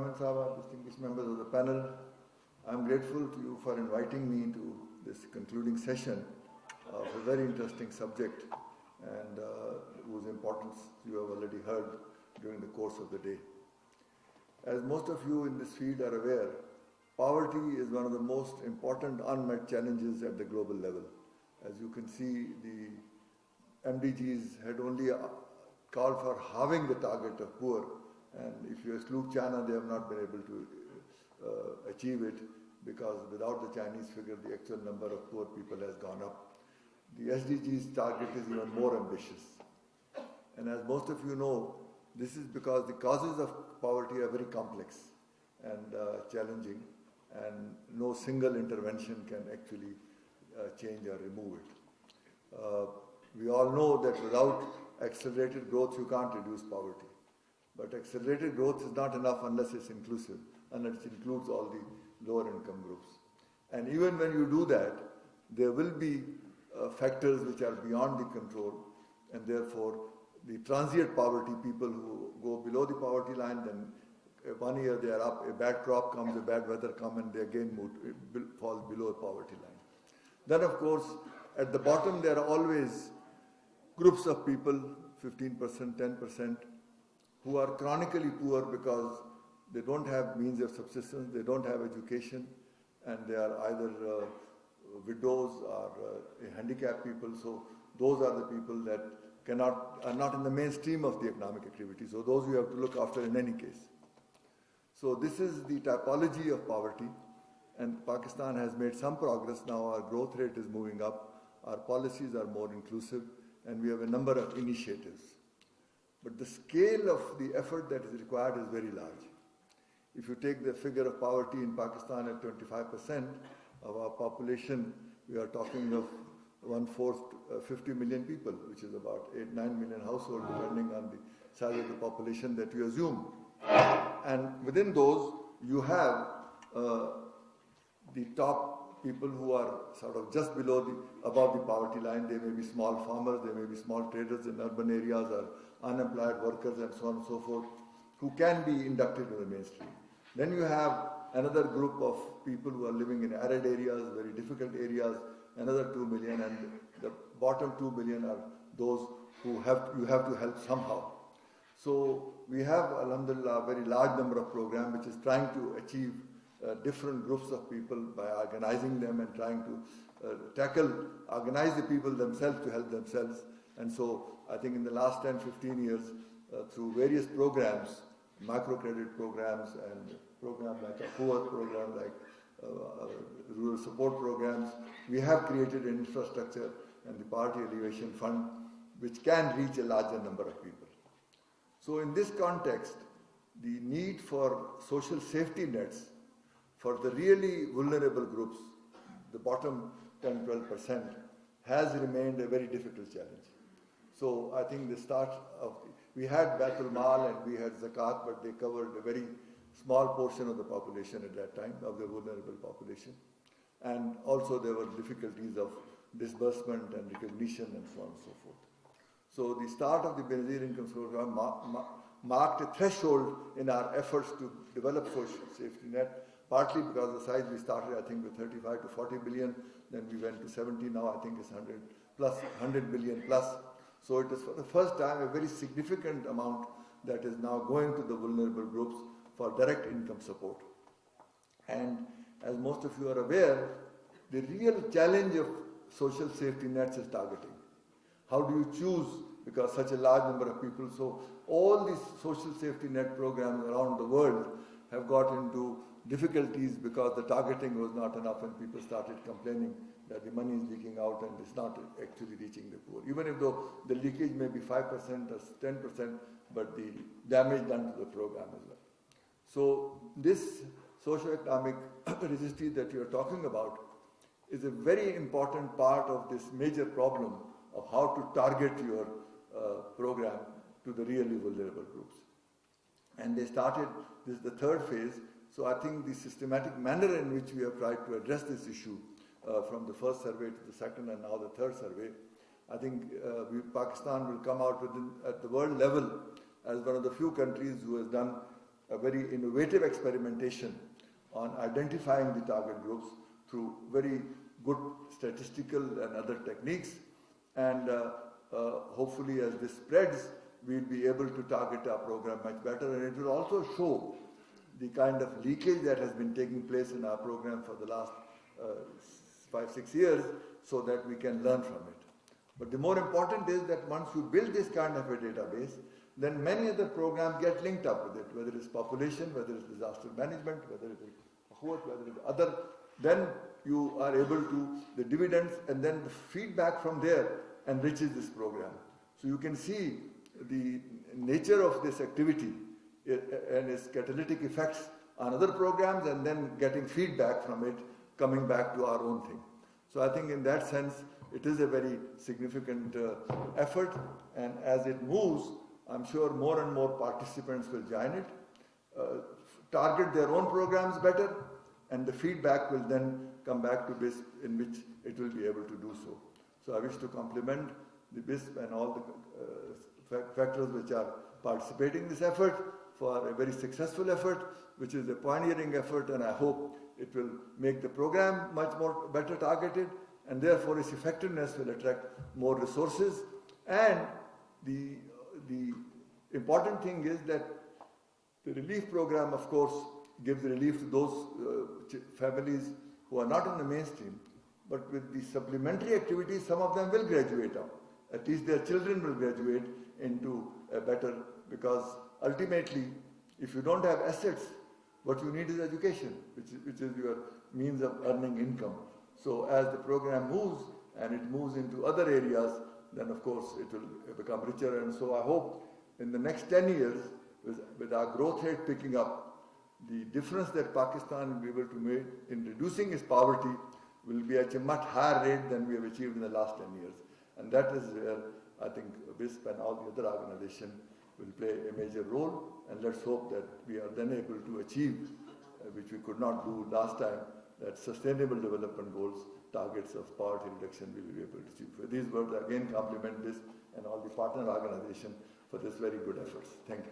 Chairman Sahab, distinguished members of the panel, I am grateful to you for inviting me to this concluding session of a very interesting subject and whose importance you have already heard during the course of the day. As most of you in this field are aware, poverty is one of the most important unmet challenges at the global level. As you can see, the MDGs had only called for halving the target of poor, and if you exclude China, they have not been able to achieve it, because without the Chinese figure, the actual number of poor people has gone up. The SDGs target is even more ambitious. And as most of you know, this is because the causes of poverty are very complex and challenging, and no single intervention can actually change or remove it. We all know that without accelerated growth, you can't reduce poverty. But accelerated growth is not enough unless it's inclusive, unless it includes all the lower income groups. And even when you do that, there will be factors which are beyond the control, and therefore the transient poverty, people who go below the poverty line, then 1 year they are up, a bad crop comes, a bad weather comes, and they again fall below the poverty line. Then of course, at the bottom there are always groups of people, 15%, 10%, who are chronically poor because they don't have means of subsistence, they don't have education, and they are either widows or handicapped people. So those are the people that are not in the mainstream of the economic activity. So those you have to look after in any case. So this is the typology of poverty, and Pakistan has made some progress now. Our growth rate is moving up, our policies are more inclusive, and we have a number of initiatives. But the scale of the effort that is required is very large. If you take the figure of poverty in Pakistan at 25% of our population, we are talking of 1/4, 50 million people, which is about 8-9 million households, depending on the size of the population that you assume. And within those, you have the top people who are sort of just above the poverty line. They may be small farmers, they may be small traders in urban areas, or unemployed workers, and so on and so forth, who can be inducted in the mainstream. Then you have another group of people who are living in arid areas, very difficult areas, another 2 million, and the bottom 2 million are those who you have to help somehow. So we have, alhamdulillah, a very large number of programs which is trying to achieve different groups of people by organizing them and trying to organize the people themselves to help themselves. And so I think in the last 10-15 years, through various programs, microcredit programs and programs like a poor program, like rural support programs, we have created an infrastructure and the Poverty Alleviation Fund which can reach a larger number of people. So in this context, the need for social safety nets for the really vulnerable groups, the bottom 10-12%, has remained a very difficult challenge. So I think we had Baitul Mal and we had Zakat, but they covered a very small portion of the population at that time, of the vulnerable population. And also there were difficulties of disbursement and recognition and so on and so forth. So the start of the Benazir Income Support Program marked a threshold in our efforts to develop social safety net, partly because the size we started, I think, with 35 to 40 billion, then we went to 70, now I think it's 100 billion plus. So it is for the first time a very significant amount that is now going to the vulnerable groups for direct income support. And as most of you are aware, the real challenge of social safety nets is targeting. How do you choose, because such a large number of people, so all these social safety net programs around the world have got into difficulties because the targeting was not enough and people started complaining that the money is leaking out and it's not actually reaching the poor. Even if though the leakage may be 5% or 10%, but the damage done to the program as well. So this socio-economic resistance that you are talking about is a very important part of this major problem of how to target your program to the really vulnerable groups. And they started, this is the third phase, so I think the systematic manner in which we have tried to address this issue from the first survey to the second and now the third survey, I think Pakistan will come out at the world level as one of the few countries who has done a very innovative experimentation on identifying the target groups through very good statistical and other techniques. And hopefully as this spreads, we'll be able to target our program much better, and it will also show the kind of leakage that has been taking place in our program for the last 5-6 years, so that we can learn from it. But the more important is that once you build this kind of a database, then many other programs get linked up with it, whether it's population, whether it's disaster management, whether it's whether it's other, then you are able to, the dividends and then the feedback from there enriches this program. So you can see the nature of this activity and its catalytic effects on other programs, and then getting feedback from it coming back to our own thing. So I think in that sense, it is a very significant effort, and as it moves, I'm sure more and more participants will join it, target their own programs better, and the feedback will then come back to BISP, in which it will be able to do so. So I wish to compliment the BISP and all the factors which are participating in this effort for a very successful effort, which is a pioneering effort, and I hope it will make the program much more better targeted, and therefore its effectiveness will attract more resources. And the important thing is that the relief program, of course, gives relief to those families who are not in the mainstream, but with the supplementary activities, some of them will graduate out. At least their children will graduate into a better, because ultimately, if you don't have assets, what you need is education, which is your means of earning income. So as the program moves and it moves into other areas, then of course it will become richer. And so I hope in the next 10 years, with our growth rate picking up, the difference that Pakistan will be able to make in reducing its poverty will be at a much higher rate than we have achieved in the last 10 years. And that is where I think BISP and all the other organizations will play a major role. And let's hope that we are then able to achieve, which we could not do last time, that sustainable development goals, targets of poverty reduction we will be able to achieve. For these words, I again compliment BISP and all the partner organizations for this very good efforts. Thank you.